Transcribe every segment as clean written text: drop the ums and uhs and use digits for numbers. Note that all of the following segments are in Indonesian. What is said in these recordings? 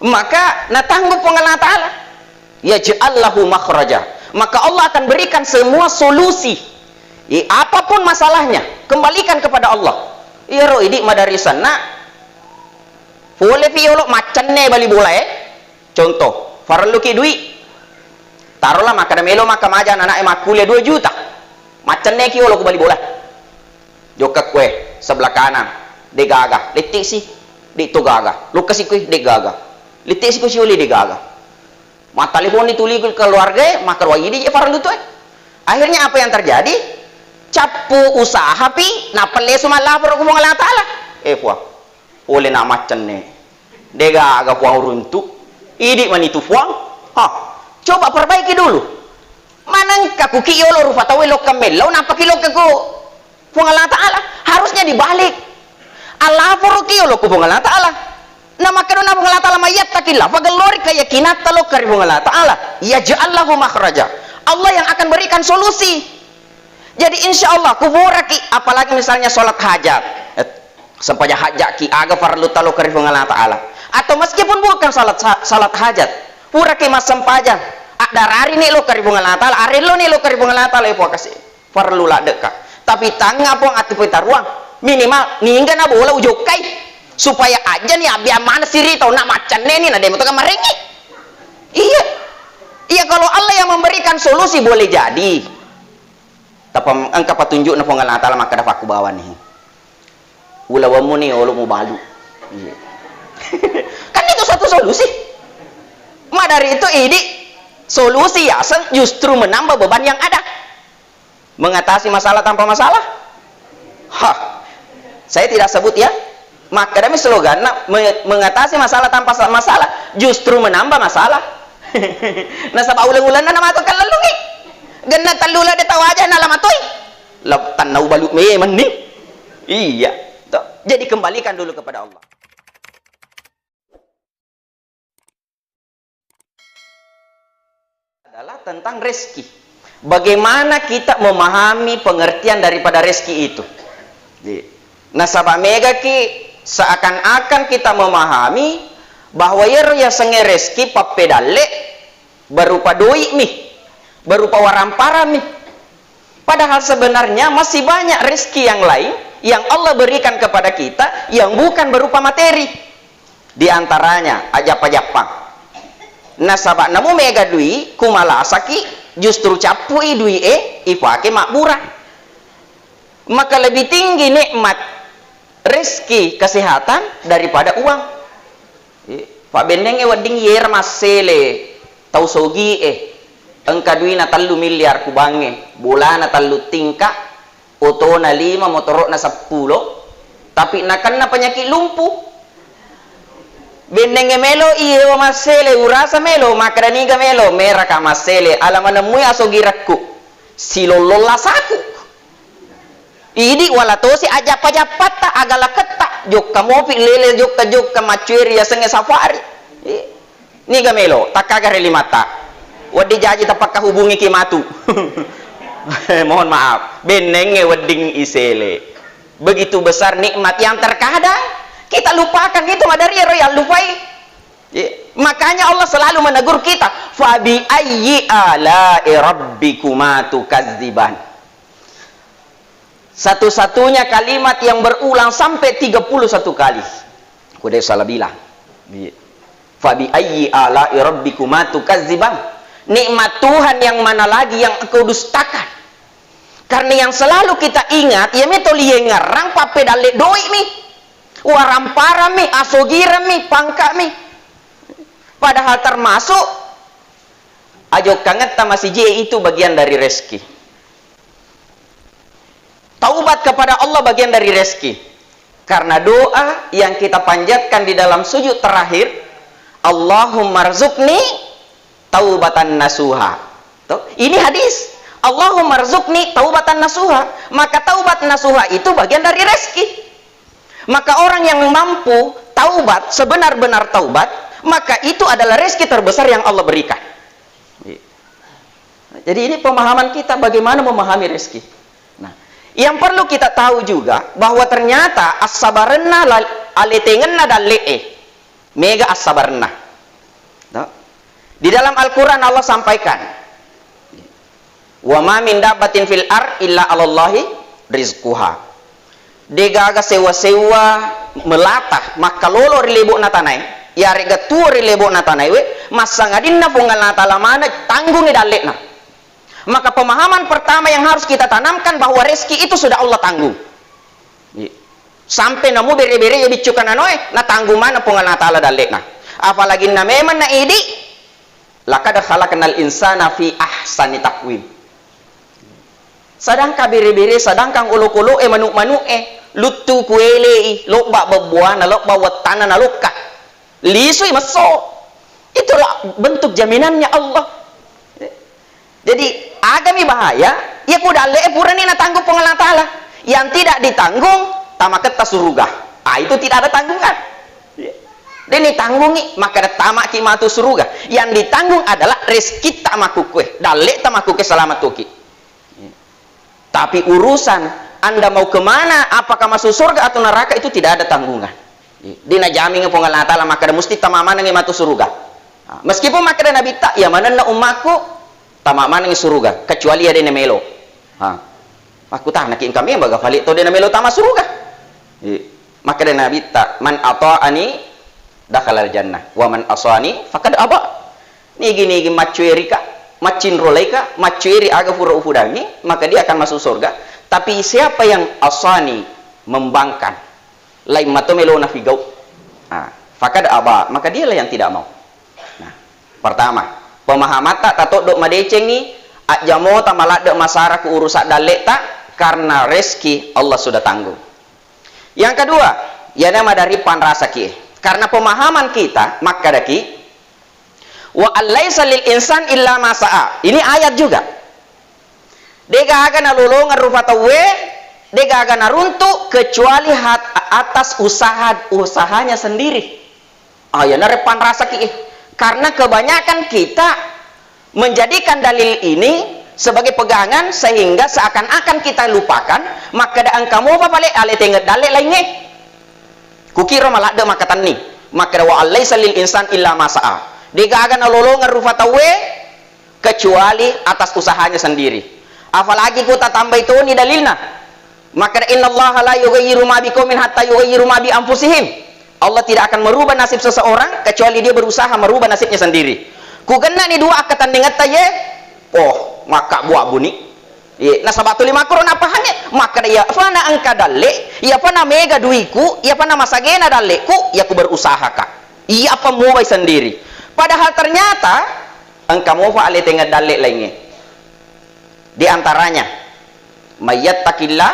maka natanggup Allah Ta'ala, yaj'allahu makhraja, maka Allah akan berikan semua solusi. Apapun masalahnya, kembalikan kepada Allah. Iya ro idi madarisan nak boleh piolok macan ne bali bola contoh farlu ki duit taruhlah maka melo maka majan anak emak kuliah 2 juta macan ne ki olok bali bola joka kue sebelah kanan de gaga letik si de to gaga lu kasih kue de gaga letik si ku si oli de gaga ma telepon dituli ke keluarga maka wa idi farlu tu akhirnya apa yang terjadi? Capu usaha pi na pele sumalah por ko Allah Taala puang oleh nak macan ne dega aga puang runtu idi manitu puang coba perbaiki dulu manang ka kuki yolo rufa tawe lokam melo napa kilo ke ko puang Allah Taala harusnya dibalik Allah por ki yolo ko puang Allah Taala nama kadona puang Allah Taala mayat takillah pagalori kayakinat talo kari puang Allah Taala yaj'allahu makhraja Allah yang akan berikan solusi. Jadi insya Allah kuburaki, apalagi misalnya sholat hajat sampainya hajat ki aga farlu talo kari Allah Ta'ala, atau meskipun bukan salat hajat puraki mas sampajan ada hari nih lo kari Allah Ta'ala, hari lo nih lo kari Allah Ta'ala kasih farlu lah dekat tapi tangga pun ati pita ruang minimal ningga na bola ujokai supaya aja nih biar mana siri tau nak macan nih nade mau tukang marengi. Iya kalau Allah yang memberikan solusi boleh jadi. Tapi engkau petunjuk na Allah Ta'ala maka dapat aku bawa nih ulawamu nih olo mau balu kan itu satu solusi dari itu ini solusi ya justru menambah beban yang ada mengatasi masalah tanpa masalah. Saya tidak sebut ya maka demi slogan mengatasi masalah tanpa masalah justru menambah masalah. Nah sabah ulang-ulang na nama itu kan lalu nih gana talula de tawaja na lamatoy lab tanaw balu me mending iya toh. Jadi kembalikan dulu kepada Allah. Adalah tentang rezeki, bagaimana kita memahami pengertian daripada rezeki itu. Nah sabah mega ki seakan-akan kita memahami bahwa ya senge rezeki papedale berupa doi mi berupa warampara nih. Padahal sebenarnya masih banyak rezeki yang lain yang Allah berikan kepada kita yang bukan berupa materi. Di antaranya ajap-ajapang. Nasabak namu mega dui kumala saki justru capui dui ifake makmurah. Maka lebih tinggi nikmat rezeki kesehatan daripada uang. Pak Bendeng wading yer masele tau sogi engka duina 3 miliar kubange bulana 3 tingkah oto na 5 motorok na 10 tapi nakan na penyakit lumpuh bendenge melo iyo masele urasa melo makadaniga melo meraka masele alamana muy asogirakku silolola saku idi wala tosi ajap-ajapata agala ketta jokka mopi lele jokka macueri ya senge safari niga melo takagare limata wadi jaji tapakah hubungi kimatu. Mohon maaf benenge wedding isele begitu besar nikmat yang terkadang kita lupakan itu madari royal lupai. Makanya Allah selalu menegur kita fabi ayyi ala'i rabbikuma tukadziban. Satu-satunya kalimat yang berulang sampai 31 kali kuda salah bilang fabi ayyi ala'i rabbikuma tukadziban. Nikmat Tuhan yang mana lagi yang engkau dustakan? Karena yang selalu kita ingat ya metoli ngarang papedale doi mi warampara mi asogira mi pangka mi padahal termasuk ajo kanget masih je itu bagian dari rezeki. Taubat kepada Allah bagian dari rezeki. Karena doa yang kita panjatkan di dalam sujud terakhir Allahumma rzuqni taubatan nasuha. Ini hadis. Allahumma rzuqni taubatan nasuha. Maka taubat nasuha itu bagian dari rezeki. Maka orang yang mampu taubat, sebenar-benar taubat, maka itu adalah rezeki terbesar yang Allah berikan. Jadi ini pemahaman kita bagaimana memahami rezeki. Nah, yang perlu kita tahu juga bahwa ternyata as-sabarna alitengenna dan le'e. Mega as-sabarna. Nah, di dalam Al-Quran Allah sampaikan, wa ma min dabbatin fil ar illa 'alallahi rizquha. Degaga sewa-sewa melatah maka lolo rilebok natanai ya rega tu rilebok natanai we masangadinna pungal natala mana tanggung dalekna. Maka pemahaman pertama yang harus kita tanamkan bahwa rezeki itu sudah Allah tanggung. Sampai namu bere-bere ya bicukan anoe na tanggung mana pungal natala dalekna. Apalagi na memang na idi laqad khalaqnal insana fi ahsani taqwim. Sadangkan bere-bere sadangkan ulo-ulo manuk-manuk lutu kuele lokba bebuana lokba watana nalukka lisui maso. Itulah bentuk jaminannya Allah. Jadi agami bahaya ya kuda le purani na tanggung pengalang taala yang tidak ditanggung tamak kita surga. Itu tidak ada tanggungan. Dan ditanggungi maka ada tamak kimatu surga. Yang ditanggung adalah rezeki tamakukwe dalek tamakukwe selamat tuki. Tapi urusan Anda mau kemana, apakah masuk surga atau neraka, itu tidak ada tanggungan. Dina jamin pengalang taala maka ada mesti tamaman yang matu surga. Meskipun maka ada nabi tak ya mana na umaku tamaman yang surga kecuali ada yang melo. Aku tak nakin kami baga falik to dia melo tama surga. Maka ada nabi tak man ata'ani dakhalal jannah wa man asani faqad aba. Nigi macuerika macin rolaika macueri aga fura ufudangi maka dia akan masuk surga. Tapi siapa yang asani membangkang lain mato melo na figau faqad aba maka dialah yang tidak mau. Nah, pertama pemahaman tak tato dok madeceng ni ajamo tamalak dok masara ke urusan dalek tak karena rezeki Allah sudah tanggung. Yang kedua ya nama dari panrasa ki karena pemahaman kita maka daki wa alaisa lil insan illa ma sa'a. Ini ayat juga. Dega akan nalulungan rufatawe, dega akan naruntuk kecuali atas usahanya sendiri. Ya narepan rasa ki. Karena kebanyakan kita menjadikan dalil ini sebagai pegangan sehingga seakan-akan kita lupakan maka daan kamu apa balik ale tengok dalil lainnya. Kukira malah ada maka tani. Maka wa alaisa lil insan illa ma sa'a. Dega akan nalulungan rufatawe kecuali atas usahanya sendiri. Apalagi kita tambah itu ni dalilna. Maka innallaha la yughayyiru ma biqaumin hatta yughayyiru ma bi anfusihim. Allah tidak akan merubah nasib seseorang kecuali dia berusaha merubah nasibnya sendiri. Ku kena ni dua akatan dengan taye. Oh, maka buat bunyi. Nah sabatu 5 kron apa hanya? Maka dia fana angka dalek, ia fana mega duiku, ia fana masagena dalekku, ia ku berusaha kak. Ia apa mubai sendiri. Padahal ternyata engkau mau fa ale tengah dalek lainnya. Di antaranya mayyattaqillah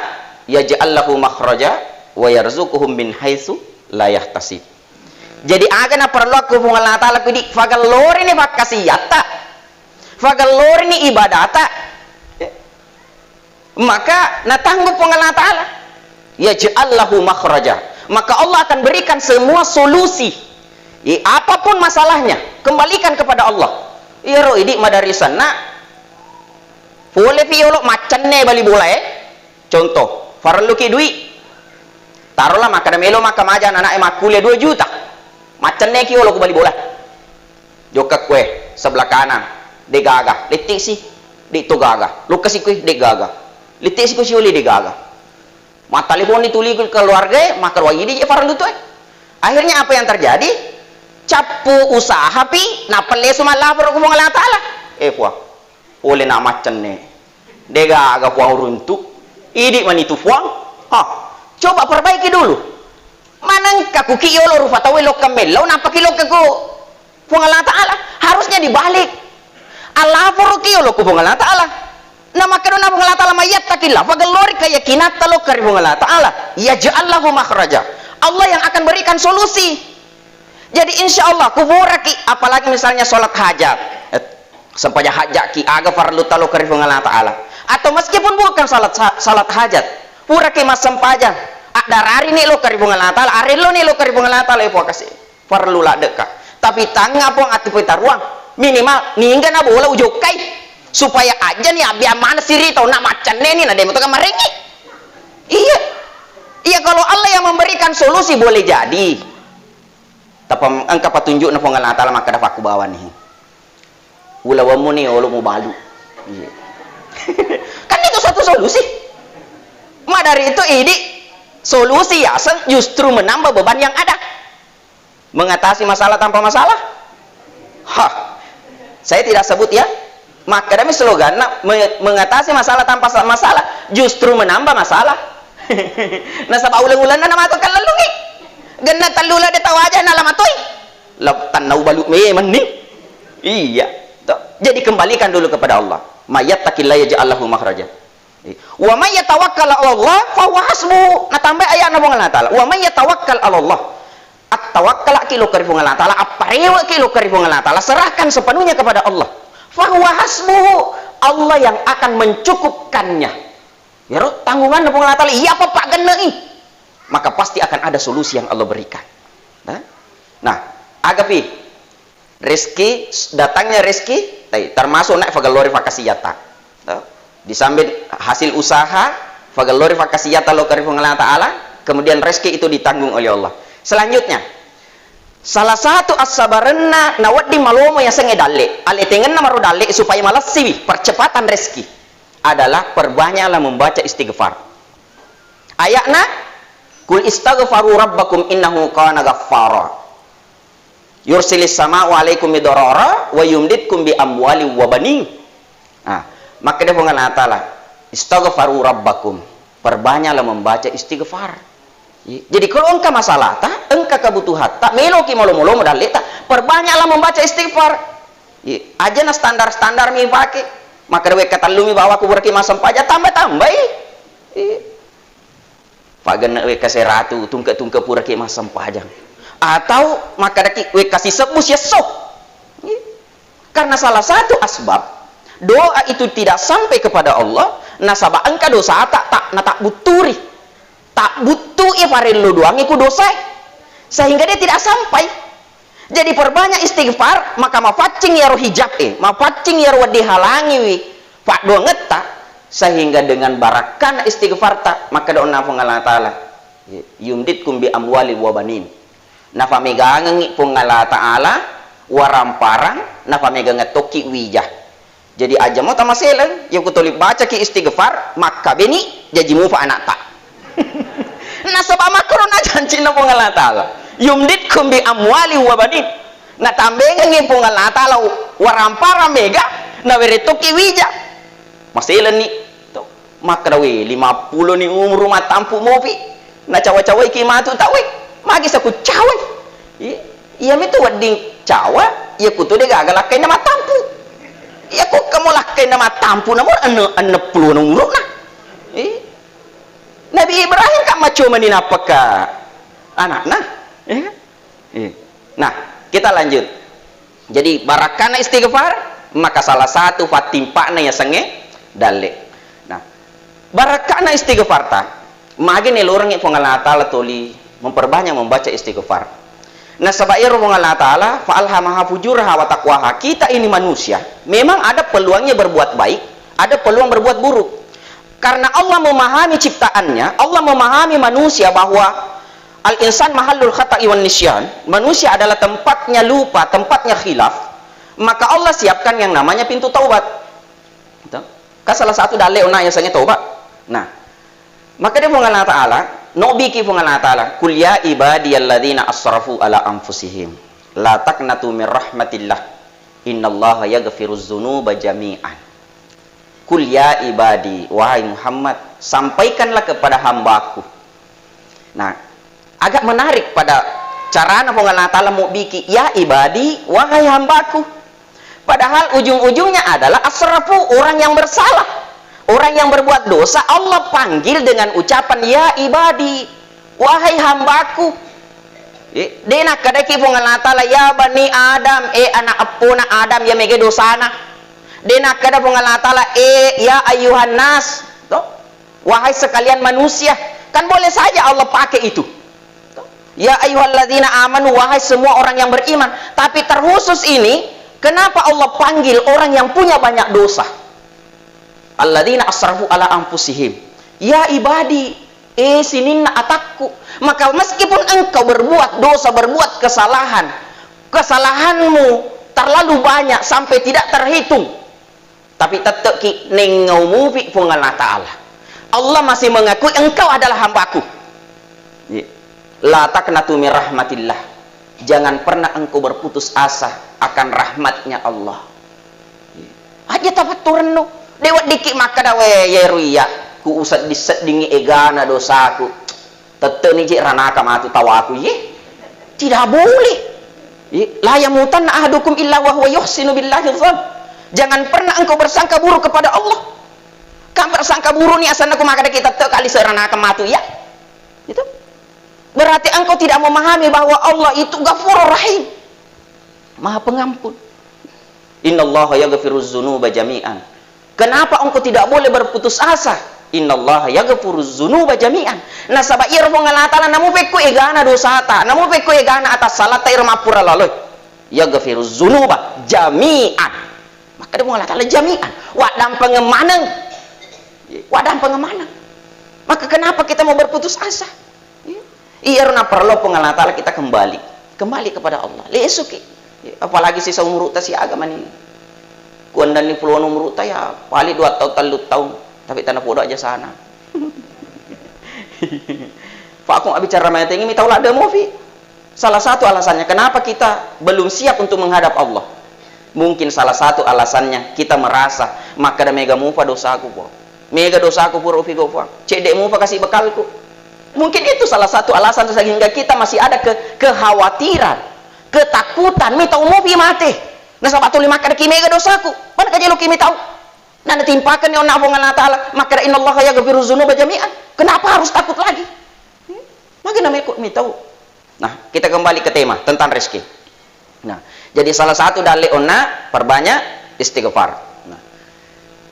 yaj'al lahu makhraja wa yarzuquhu min haitsu la yahtasib. Jadi agana perlu aku Allah taala kudi fagalor ini fakasiyata. Fagalor ini ibadata. Maka natanggup Allah taala yaj'al lahu makhraja. Maka Allah akan berikan semua solusi. Apapun masalahnya, kembalikan kepada Allah. Ya ro idi madarisan nak boleh piolok macan ne bali bola contoh farlu ki duit taruhlah maka melo maka majan anak emak kuliah 2 juta macan ne ki olok bali bola joka kue sebelah kanan de gaga letik si di to gaga lu kasih kue de gaga letik si ku si oli de gaga mata telepon dituli keluarga maka wagi di farlu tu akhirnya apa yang terjadi capu usaha pi na pele sumalah por ko ngala taala puah oleh nak macan ne dega agak puang runtuk idik manitu puang coba perbaiki dulu manangka kuki yolo rufatawe lokamel lau napa kilo kaku puang Allah taala harusnya dibalik Allah furuki yolo ku puang Allah taala nama kadona puang Allah taala mayyattaqillah fagalori kayakinat talo kari puang Allah taala yaj'al lahu makhraja Allah yang akan berikan solusi. Jadi insya Allah kuburaki apalagi misalnya sholat hajat sampainya hajat ki aga farlu talo kari puang Allah taala atau meskipun bukan salat hajat pura ke mas sempajan ada hari ni lo kari bunga latal hari lo ni lo kari bunga latal ipo kasih farlu lah dekat tapi tangga pun ati pita ruang minimal ningga na bola ujokai supaya aja nih biar mana siri tau nak macan nih na demo tukang marengi iya kalau Allah yang memberikan solusi boleh jadi Tapam angka petunjuk na Allah Ta'ala maka dapat aku bawa nih. Ulawamu nih ulu mau balu. Iya. Kan itu satu solusi. Mak dari itu ini solusi ya justru menambah beban yang ada. Mengatasi masalah tanpa masalah. Hah. Saya tidak sebut ya. Maka demi slogan mengatasi masalah tanpa masalah justru menambah masalah. Nah sabab ulang-ulang na nama tu kan lalu ni. Gana talula de tawaja na lamatoy. Laptan nau balu me mending. Iya. Jadi kembalikan dulu kepada Allah. Mayattaqillaha yaj'al lahu makhraja. Wa may yatawakkal 'ala Allah fa huwa hasbuh. Nah tambah ayat na Allah Ta'ala. Wa may yatawakkal 'ala Allah. At-tawakkal kilo karifu Allah Ta'ala. Aparewa kilo karifu Allah Ta'ala. Serahkan sepenuhnya kepada Allah. Fa huwa hasbuh. Allah yang akan mencukupkannya. Ya roh tanggungan na Allah Ta'ala. Iya apa Pak genei? Maka pasti akan ada solusi yang Allah berikan. Nah, agapi rezeki, datangnya rezeki termasuk naik glorifikasi yata. Disambit hasil usaha glorifikasi yata lo karifung Allah Ta'ala, kemudian rezeki itu ditanggung oleh Allah. Selanjutnya, salah satu as-sabaranna nawadi malomo yang senge dalle ale tengen na maru dalle supaya malas siwi percepatan rezeki adalah perbanyaklah membaca istighfar. Ayatna Kul istaghfaru rabbakum innahu kana ghaffara. Yursilis sama'u 'alaikum bidarara wa yumditkum bi amwali wa banin. Nah, maka dia Allah Ta'ala, istaghfaru rabbakum. Perbanyaklah membaca istighfar. Jadi kalau engkau masalah tak, engkau kebutuhan tak, meloki molo-molo modal tak, perbanyaklah membaca istighfar. Aja na standar-standar mi pakai. Maka dia kata lumi bawa aku berki masam paja tambah-tambah. Pagan we kasih ratu tungke pura ke masam pajang atau maka daki we kasih sebus ya sok. Karena salah satu asbab doa itu tidak sampai kepada Allah nasabah engka dosa tak buturi tak butuh ya parelu doang iku dosa sehingga dia tidak sampai. Jadi perbanyak istighfar maka mafacing ya roh hijab mafacing ya roh dihalangi wi pak doang ngeta sehingga dengan barakan istighfar tak maka doa nafung Allah Ta'ala yumditkum bi amwali wa banin nafa megangi pung Allah Ta'ala waramparang nafa megangi toki wijah. Jadi aja mau tamaselen yang kutolip baca ki istighfar maka beni jadi mufa anak tak nasabah makron aja cina pung Allah Ta'ala yumditkum bi amwali wa banin na tambengi pung Allah Ta'ala waramparang mega na were toki wijah masih nih tuh maka dawe 50 nih umur rumah tampu mopi na cawa-cawa iki matu tawe magis aku cawa iya itu wedding cawa iya kutu dia gagal lakai nama tampu iya kok kamu lakai nama tampu namun ane puluh umur nah Nabi Ibrahim kan maco manin apakah anak nah nah kita lanjut. Jadi barakana istighfar maka salah satu fatimpakna yang senge dalle. Nah, barakana istighfar ta. Magi ne lorong yang Allah Ta'ala toli memperbanyak membaca istighfar. Nah, sabairu Allah Ta'ala fa alhamaha fujuraha wa taqwaha. Kita ini manusia, memang ada peluangnya berbuat baik, ada peluang berbuat buruk. Karena Allah memahami ciptaannya, Allah memahami manusia bahwa al-insan mahallul khata'i wan nisyan. Manusia adalah tempatnya lupa, tempatnya khilaf. Maka Allah siapkan yang namanya pintu taubat. Kan salah satu dalil una yang sange taubat. Nah, maka dia Allah Ta'ala, nabi ki Allah Ta'ala, kul ya ibadiyalladzina asrafu ala anfusihim, la taqnatu min rahmatillah, innallaha yaghfiruz dzunuba jami'an. Kul ya ibadi, wahai Muhammad, sampaikanlah kepada hambaku. Nah, agak menarik pada cara Allah Ta'ala mau biki, ya ibadi, wahai hambaku. Padahal ujung-ujungnya adalah asrafu, orang yang bersalah, orang yang berbuat dosa. Allah panggil dengan ucapan ya ibadi, wahai hambaku. Dena kadaki Allah Ta'ala ya bani Adam, anak apuna Adam ya mege dosana. Dena kada Allah Ta'ala ya ayuhan nas, wahai sekalian manusia. Kan boleh saja Allah pakai itu. Ya ayyuhalladzina amanu, wahai semua orang yang beriman. Tapi terkhusus ini kenapa Allah panggil orang yang punya banyak dosa? Alladzina asrafu ala anfusihim. Ya ibadi, sininna atakku. Maka meskipun engkau berbuat dosa, berbuat kesalahan, kesalahanmu terlalu banyak sampai tidak terhitung, tapi tetap ki nengau fi Allah Ta'ala. Allah masih mengakui engkau adalah hambaku. La taqnatu min rahmatillah. Jangan pernah engkau berputus asa akan rahmatnya Allah. Aja tafatturan no. Dewa dikit maka dawe yeruya ku usat disedingi egana dosaku. Tete ni je ranaka matu tawaku ye. Tidak boleh. La yamutanna ahadukum illa wa huwa yuhsinu billahi dzan. Jangan pernah engkau bersangka buruk kepada Allah. Kamu bersangka buruk ni asal aku maka kita tete kali seranaka matu ya. Itu berarti engkau tidak memahami bahwa Allah itu Ghafurur Rahim, Maha Pengampun. Innallaha yaghfiruz dzunuba jami'an. Kenapa engkau tidak boleh berputus asa? Innallaha yaghfiruz dzunuba jami'an. Nah sabair mo ngalatala namu pekko egana dosata, namu pekko egana atas salat ta irmapura laloy. Yaghfiruz dzunuba jami'an. Maka dia mo ngalatala jami'an. Wadam pengemanang. Wadam pengemanang. Maka kenapa kita mau berputus asa? Iya, na perlu pengalatala kita kembali kepada Allah. Lesuki, apalagi si saumurut si agama ini. Kuan dan ni puluhan umurut ya, paling 2 tahun 3 tahun, tapi tanah podo aja sana. Pak aku bicara ramai tinggi, tahu lah ada movie. Salah satu alasannya kenapa kita belum siap untuk menghadap Allah. Mungkin salah satu alasannya kita merasa maka ada mega mufa dosaku po. Mega dosaku puro figo po. Cek dek mufa kasih bekalku. Mungkin itu salah satu alasan sehingga kita masih ada kekhawatiran, ketakutan. Mi tahu mau mati. Nah sabatu lima kada kimega dosaku. Mana kaje lu kimi tahu? Nah timpakan ya Allah Taala, maka innallaha yaghfiru dzunuba jami'an. Kenapa harus takut lagi? Maka namanya ikut mi tahu. Nah, kita kembali ke tema tentang rezeki. Nah, jadi salah satu dalil onna perbanyak istighfar. Nah,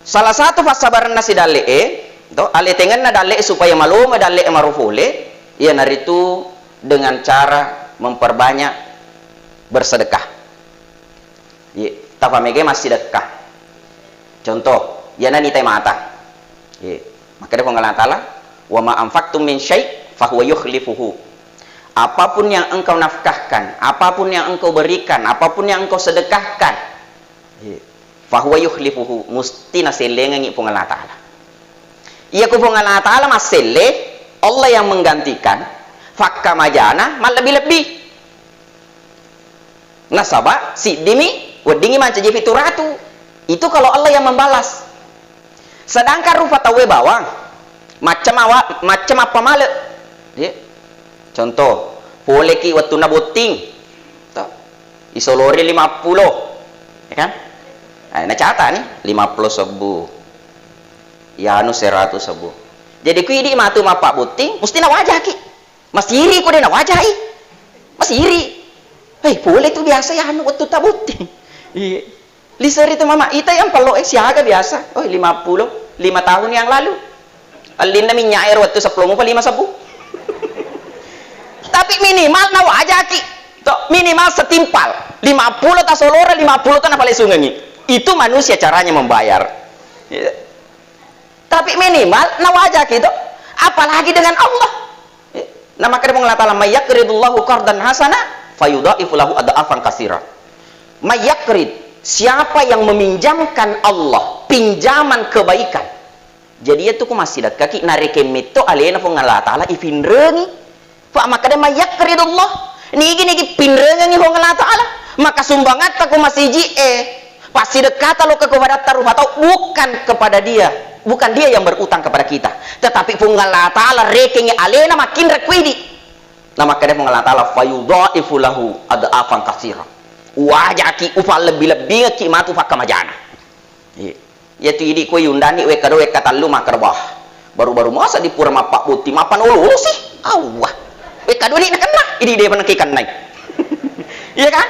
salah satu fasabaran nasi dalil to ale tengen na dale supaya malum dale marufule ia naritu dengan cara memperbanyak bersedekah. Ye, tafamege masih sedekah. Contoh, ya nani tay mata. Ye, maka dia pengalatala wa ma anfaqtum min syai' fa huwa yukhlifuhu. Apapun yang engkau nafkahkan, apapun yang engkau berikan, apapun yang engkau sedekahkan, ye, fa huwa yukhlifuhu, musti naselengi pengalatala. Ia ku Allah Ta'ala masele Allah yang menggantikan fakka majana mal lebih-lebih nasaba si dimi wedingi manca je fituratu itu kalau Allah yang membalas. Sedangkan rupa tawe bawang macam apa male ya. Contoh boleh ki waktu nabuting isolori 50 ya kan. Nah cata nih 50 sebu ya anu 100 sebu. Jadi ku ini matu mapak buting mesti na wajah ki. Mas iri ku dia na wajah i. Mas iri. Hei boleh tu biasa ya anu waktu tabuting. Iya. Liser itu mama ita yang perlu siaga biasa. Oh 50 5 tahun yang lalu. Alin na minyair waktu 10 mo pa 5 sebu. Tapi minimal na wajah ki. To minimal setimpal. 50 ta solora 50 ta na pale sungangi. Itu manusia caranya membayar. Ya. Tapi minimal na wajah gitu, apalagi dengan Allah. Nah maka dia mengatakan mayyakridullahu qardan hasana fayudhaifu lahu adafan katsira. Mayyakrid, siapa yang meminjamkan Allah pinjaman kebaikan. Jadi itu ku masih dak kaki narike mito alena fo ngala taala ifinrengi. Fa maka dia mayyakridullah. Nigi pinrengi fo ngala taala. Maka sumbangat ku masih ji pasti dekat lo kepada taruh atau bukan kepada dia. Bukan dia yang berutang kepada kita, tetapi Allah Ta'ala rekengi alena makin rekwidi. Nah maka dia Allah Ta'ala fayudhaifu lahu adafan katsira. Wajaki ufal lebih-lebih ki matu fakka majana. Yaitu ini ku yundani we kado we katallu makerbah. Baru-baru masa di pura mapak buti mapan ulu sih. Allah. We kado ni kena, ini dia penekikan naik. Iya kan?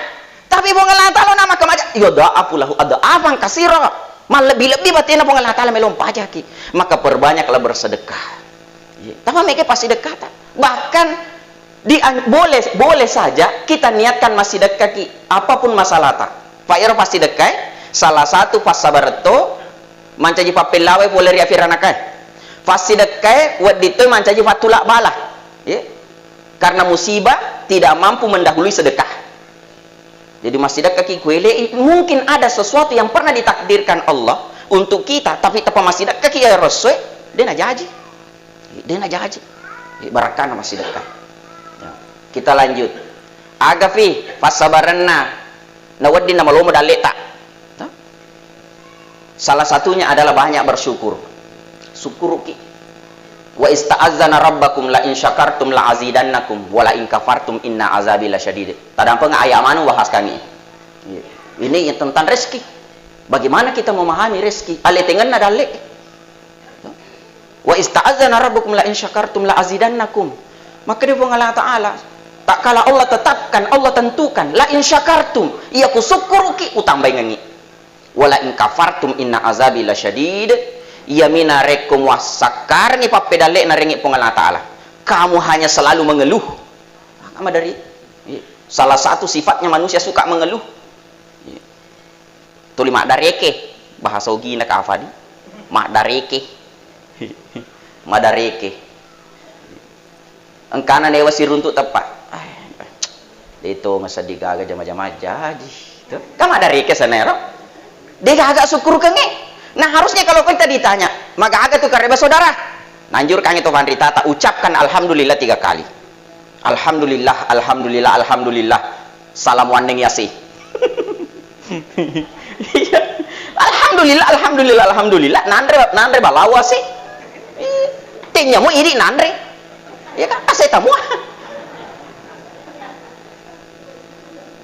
Tapi Allah Ta'ala nama kemaja yudhaifu lahu adafan katsira. Mal lebih-lebih batin apa Allah Ta'ala melom pajaki. Maka perbanyaklah bersedekah. Tapi mereka pasti dekat. Bahkan boleh saja kita niatkan masih dekat ki apapun masalah ta. Pak Iro pasti dekat. Salah satu pas sabar itu mancaji papelawe boleh riafiranakai. Fasidakkai wadito mancaji fatulak balah. Ya. Karena musibah tidak mampu mendahului sedekah. Jadi masih kaki kuele mungkin ada sesuatu yang pernah ditakdirkan Allah untuk kita, tapi tanpa masih kaki ya Rasul, dia nak jaji. Dia nak jaji. Barakan masih dekat. Ya. Kita lanjut. Agafi fasabaranna nawaddi nama lomo dalek tak. Salah satunya adalah banyak bersyukur. Syukuruki. Wa ista'azzana rabbakum la in syakartum la azidannakum wa la in kafartum inna azabi lasyadid. Tadampa ayat mana bahas kami. Ini yang tentang rezeki. Bagaimana kita memahami rezeki? Ale tengen ada lek. Wa ista'azzana rabbakum la in syakartum la azidannakum. Maka dia Allah Ta'ala tak kala Allah tetapkan, Allah tentukan la in syakartum, iya ku syukuruki utambah ngangi. Wala in kafartum inna azabi lasyadid. Ia minarekum wasakar ni papedalek narengi Allah Ta'ala. Kamu hanya selalu mengeluh. Sama dari salah satu sifatnya manusia suka mengeluh. Tuli mak dareke bahasa ugi nak afadi. Mak dareke. Mak dareke. Engkana dewa siruntuk tepat. Itu masa digaga jama-jama jadi. Kamu mak dareke sanero. Dia agak syukur kenge. Nah harusnya kalau kita ditanya, maka agak tuh kareba saudara. Nanjur kang itu Vandrita tak ucapkan alhamdulillah 3 kali. Alhamdulillah, alhamdulillah, alhamdulillah. Salam wandeng yasi. Alhamdulillah, alhamdulillah, alhamdulillah. Nandre balawa sih. Tingnya mu iri nandre. Ya kan asai tamu.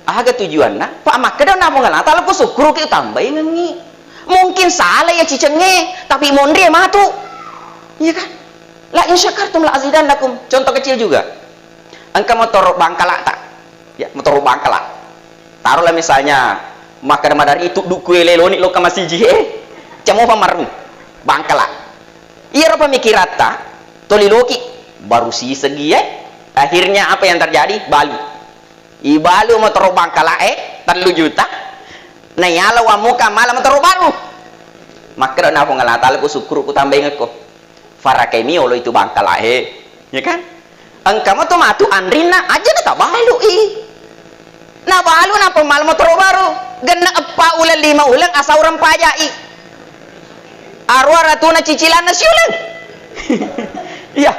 Agak tujuan nah. Pak makanya namun nggak tahu aku syukur kita tambahin ngi. Mungkin salah ya cicenge, tapi mondre matu. Iya kan? La in syakartum la azidannakum. Contoh kecil juga. Engkau motor bangkalak tak? Ya, motor bangkalak. Taruhlah misalnya makan madari itu dukue leloni lo ke masih jihe. Camo pamaru bangkalak. Iya apa mikirata? Toliloki baru si segi akhirnya apa yang terjadi? Balu. Ibalu motor bangkalak 3 juta. Nah ya lawa muka malam terubaru maka na aku ngalata aku syukur aku tambahin aku farakemi olo itu bangkal ya kan engkau tuh matu andrina aja tak balu nah balu napa malam terubaru gena apa ulang 5 ulang asa orang pajai arwah ratuna cicilan nasi ulang iya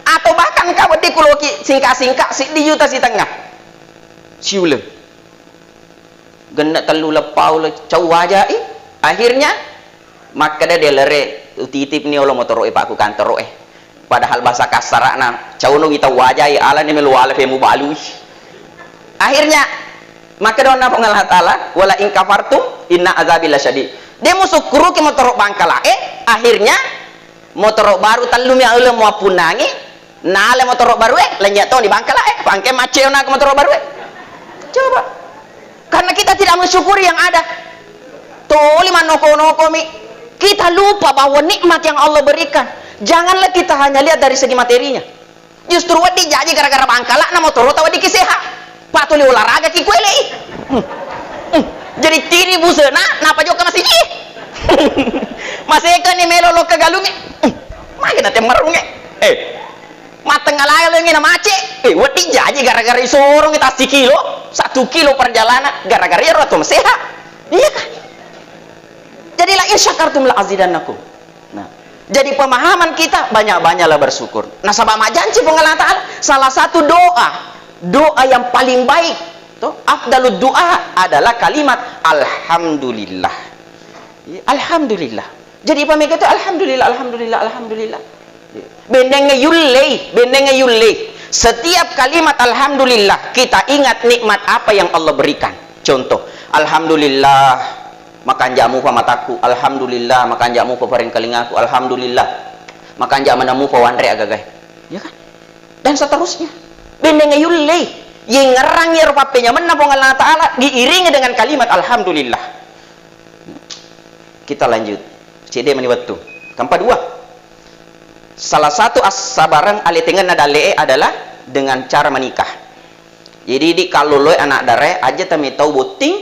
atau bahkan kau di kuloki singkat-singkat si di juta si tengah si ulang gena telu lepau le cau aja akhirnya maka dia lere titip ni Allah motor pak aku kantor padahal bahasa kasar na cau no kita wajah ala ni melu ala femu balu akhirnya maka dia napa Allah Ta'ala wala in kafartum inna azabi lasyadid dia musuh kuru ke motor bangkala akhirnya motor baru telu mi Allah mau punangi nale motor baru lenyak to di bangkala pangke maceo na motor baru coba karena kita tidak mensyukuri yang ada. Toli manoko-noko mi. Kita lupa bahwa nikmat yang Allah berikan. Janganlah kita hanya lihat dari segi materinya. Justru wadi jadi gara-gara bangkala na motor tawa di kiseha. Patuli olahraga ki kuele. Jadi tiri busena napa joka masih ji. Masih kan ni melo lo kagalungi. Makin ate marunge. Mateng ngalayal ngina mace. Wadi jadi gara-gara isorong kita 1 kilo. 1 kilo perjalanan gara-gara ya roto sehat iya kan jadi la insyakartum la azidannakum nah jadi pemahaman kita banyak-banyaklah bersyukur nah sabab janji Allah Ta'ala salah satu doa yang paling baik tuh afdalud doa adalah kalimat alhamdulillah alhamdulillah jadi pemikir itu alhamdulillah alhamdulillah alhamdulillah bendengnya yulle setiap kalimat alhamdulillah kita ingat nikmat apa yang Allah berikan. Contoh, alhamdulillah makan jamu pa mataku, alhamdulillah makan jamu pa paring kalingaku, alhamdulillah makan jamu namu pa wandre agagay. Ya kan? Dan seterusnya. Bendenge yulle, yang ngerang ya rupanya menapa Allah Ta'ala diiringi dengan kalimat alhamdulillah. Kita lanjut. CD maniwatu. Kampa 2. Salah satu as-sabarang alitengan nadale adalah dengan cara menikah. Jadi di kalau lo anak dare aja tami tahu boting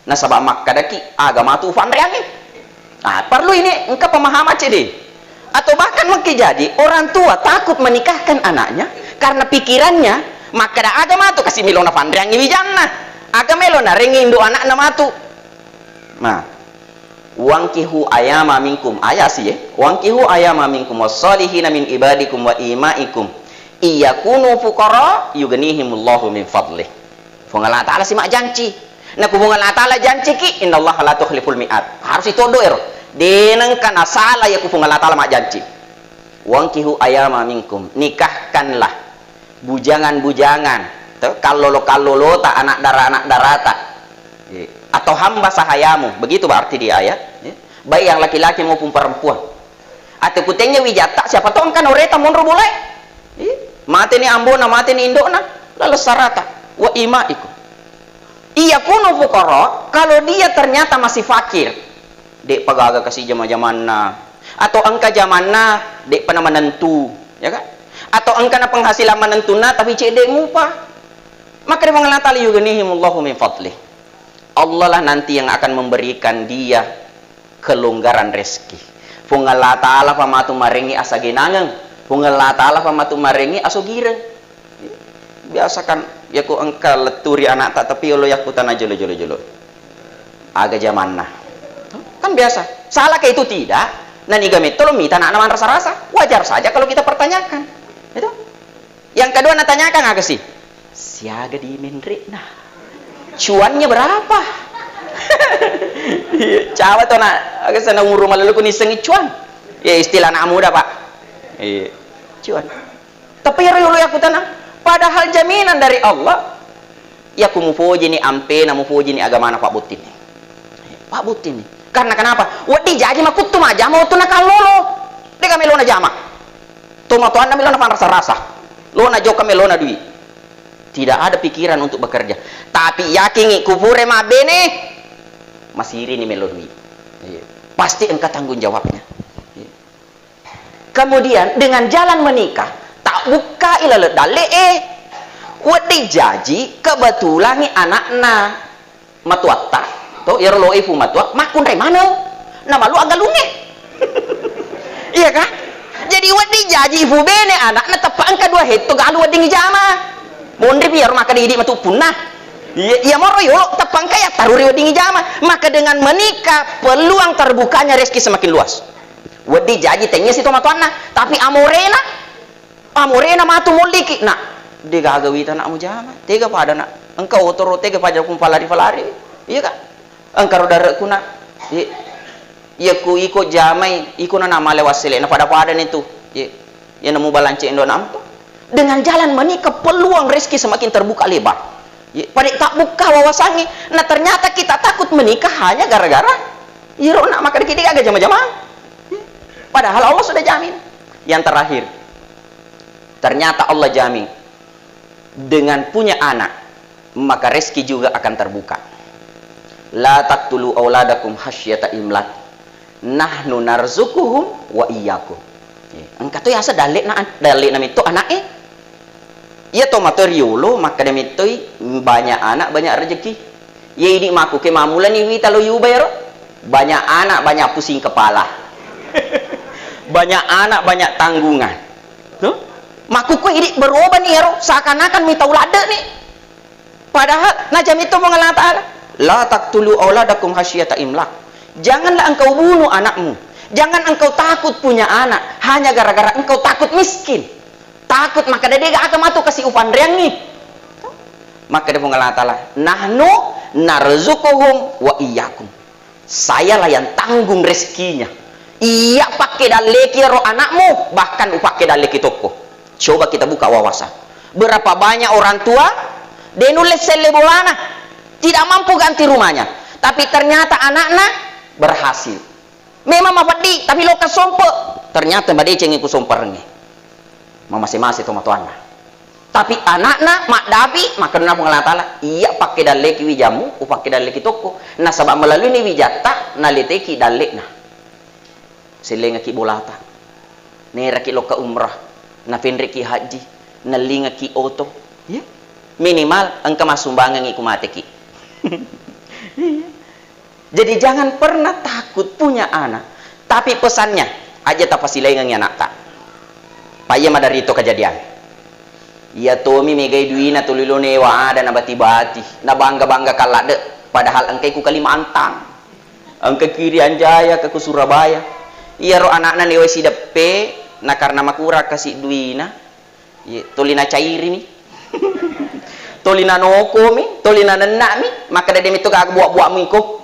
nasabah mak kadaki agama tu fan reangi. Nah, perlu ini engkau pemahaman cede. Atau bahkan mungkin jadi orang tua takut menikahkan anaknya karena pikirannya maka da agama tu kasih milona pandriang iwijanna agama melona ringin do anak nama tu. Nah, wangkihu ayama minkum ayat sih ya. Wangkihu ayama minkum wassalihina min ibadikum wa imaikum iyakunu fuqara yughnihimullahu min fadlih. Fungala ta'ala si mak janji. Nah, fungala ta'ala janji ki innallaha la tukhliful mi'ad. Harus itu doer. Deneng kana salah ya kufung Allah Ta'ala mak janji. Wangkihu ayama minkum, nikahkanlah bujangan-bujangan kalolo tak anak darata atau hamba sahayamu, begitu berarti di ayat ya. Baik yang laki-laki maupun perempuan. Atau kutengnya wijata siapa tahu kan oreta mundur boleh mati ni ambona mati ni indona lalu sarata wa imaikum iyakunu fuqara, kalau dia ternyata masih fakir dek pagaga kasih zaman atau angka zamanna dek pernah menentu ya kan, atau angka na penghasilan menentuna tapi cedek mupa, maka dia mengenal yughnihimullahu min fadlih, Allah lah nanti yang akan memberikan dia kelonggaran rezeki. Fungala ta'ala pamatu marengi asa genangan, fungala ta'ala pamatu marengi aso gireng. Biasakan ya ku angka leturi anak tak tapi lo yakutan aja jolo aga zamanna kan biasa. Salah kayak itu tidak. Nah nih gamit tolong minta anak naman rasa-rasa. Wajar saja kalau kita pertanyakan. Itu. Yang kedua nak tanyakan agak sih. Siaga di menrik nah. Cuannya berapa? Cawa tuh nak agak sana umur rumah lalu kuniseng cuan. Ya istilah anak muda pak. Cuan. Tapi ya aku tanam. Padahal jaminan dari Allah. Ya kumufoji ni ampe na mufoji ni agama na Pak Butin. Pak Butin nih. Karena kenapa? Wadi jaji makut tu maja mau tu nakalolo. Deka melona jama. Tu ma tuan melona pan rasa-rasa. Lona joka melona duit. Tidak ada pikiran untuk bekerja. Tapi yakin kupure ma bene masih ini melo duit. Pasti engkau tanggung jawabnya. Kemudian dengan jalan menikah tak buka ilalet dale wadi jaji kebetulan ni anakna matuatta. Tuh ya lo ibu matua makun dari mana nama lu agak lunge iya kan, jadi wadi jaji ibu bene anak na tepak angka dua heto galu wadi ngijama mondri biar maka didik matu punah iya moro yo tepang kaya taruri wadi ngijama, maka dengan menikah peluang terbukanya rezeki semakin luas. Wadi jaji tengnya situ matuana tapi amorena matu moliki nak dia gagawi tanah mujama tega pada nak engkau otoro tega pada kumpalari iya kan. Engkau darah kuna, ya ku ikut jamai, ikut nama lewat selek, na pada itu, ya nemu balance endo nampak. Dengan jalan menikah peluang rezeki semakin terbuka lebar. Pada tak buka wawasannya, nah ternyata kita takut menikah hanya gara-gara, ya nak maka kita agak jama-jama. Padahal Allah sudah jamin. Yang terakhir, ternyata Allah jamin dengan punya anak, maka rezeki juga akan terbuka. La taqtulu auladakum khasyata imlak nahnu narzukuhum wa iyyakum. Engkau tu asa dalek na itu anak iya to materiolo maka demi itu banyak anak banyak rezeki. Ye ini maku ke mamula ni wita lo yu bayar banyak anak banyak pusing kepala. Banyak anak banyak tanggungan. Tuh maku ko ini berubah nih hero seakan-akan minta ulada nih. Padahal najam itu mengalah Ta'ala la taqtulu auladakum khasyata imlak. Janganlah engkau bunuh anakmu. Jangan engkau takut punya anak hanya gara-gara engkau takut miskin. Takut maka dia gak akan matu kasih upan riang nih. Maka dia mengalah Ta'ala, nahnu narzukuhum wa iyyakum. Sayalah yang tanggung rezekinya. Iya pakai daleki roh anakmu, bahkan pakai daleki toko. Coba kita buka wawasan. Berapa banyak orang tua dia nulis selebolana tidak mampu ganti rumahnya, tapi ternyata anak-anak berhasil. Memang mapadi, tapi lo kesompo. Ternyata mbak dia cengi kusompernya. Masih-masih tomat-tomat. Tapi anak-anak mak dapi, maka nuna pengalatala. Iya pakai daleki wijamu, pakai daleki toko. Nah sebab melalui ni wijata, naliteki dalek nah. Selenga ki bolata. Nera ki lo ke umrah, na fenre ki haji, na linga ki oto. Ya? Minimal engkau masumbangan iku mati ki. Jadi jangan pernah takut punya anak. Tapi pesannya, aja tak pasti lengan anak tak payah mah dari itu kejadian ya tomi megai duina tulilone wa ada na bati-bati na bangga-bangga kalak de padahal engkai ku Kalimantan engkai kiri Anjaya ke Surabaya iya ro anak-anak ni wesi depe na karena makura kasih duina ya tolina cairi ni tolina noko mi tolina nenak mi maka dede itu kagak buat-buat mi ko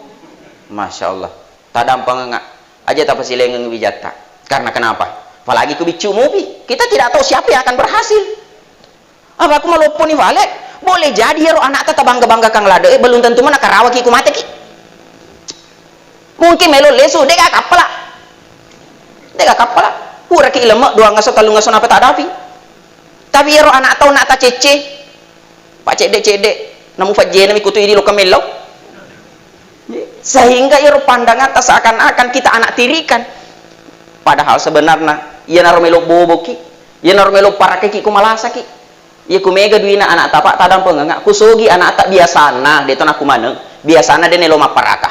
Masya Allah tak dampang enggak aja tak pasti lengan wijata karena kenapa apalagi ku bicu mubi kita tidak tahu siapa yang akan berhasil apa aku malupo ni vale boleh jadi ya ro anak tetap bangga-bangga kang lade belum tentu mana karawa ki ku mate ki mungkin melo lesu deka kapala pura ki lemak dua ngaso kalu ngaso apa tak dapi tapi ya ro anak tahu nak ta cece pak cedek namu fajena mi kutu ini lo kamelo sehingga ya ro pandangan tas seakan-akan kita anak tirikan padahal sebenarnya ia naro melo bobo ki ia naro melo parake ki ku malasa ki ia ku mega duina anak tapak tadam pengengak ku sogi anak tak biasana de ton aku maneng biasana de nelo maparaka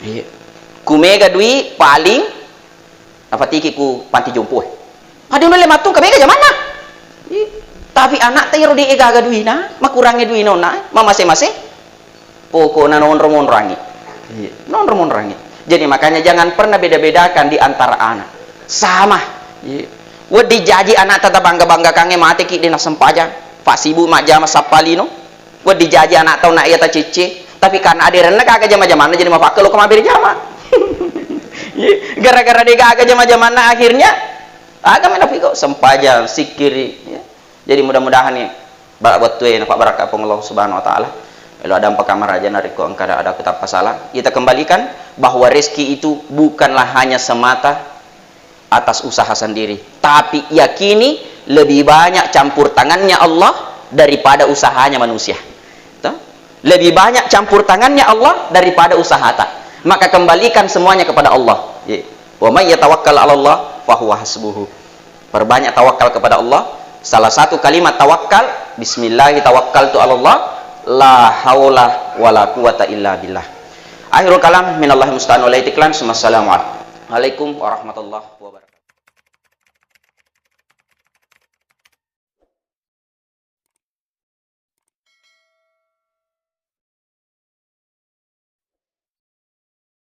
iya ku mega dui paling apa tiki ku panti jompo ade nole matung ka mega jamana tapi anak teh ro de ega duina makurangnya duina na mamase-mase pokokna non romonrangi iya non romonrangi jadi makanya jangan pernah beda-bedakan di antara anak sama wedi jaji anak tata bangga-bangga kange mati ki dina sempaja pak sibu mak jama sapalino wedi jaji anak tau nak iya ta cece tapi karena ada rena kagak jama-jamana jadi mapak kalau kemabir jama gara-gara dia kagak jama-jamana akhirnya agak menafi kok sempaja sikiri jadi mudah-mudahan nih buat tuh pak barakah Allah subhanahu wa ta'ala kalau ada empat kamar aja nariko engkau ada kitab pasalah kita kembalikan bahwa rezeki itu bukanlah hanya semata atas usaha sendiri tapi yakini lebih banyak campur tangannya Allah daripada usahanya manusia lebih banyak campur tangannya Allah daripada usaha tak maka kembalikan semuanya kepada Allah wa may yatawakkal 'ala Allah fa huwa hasbuhu perbanyak tawakal kepada Allah salah satu kalimat tawakal bismillah tawakkaltu 'ala Allah la haula wala quwata illa billah akhirul kalam minallahi musta'an wa la itiklan. Assalamualaikum warahmatullahi wabarakatuh.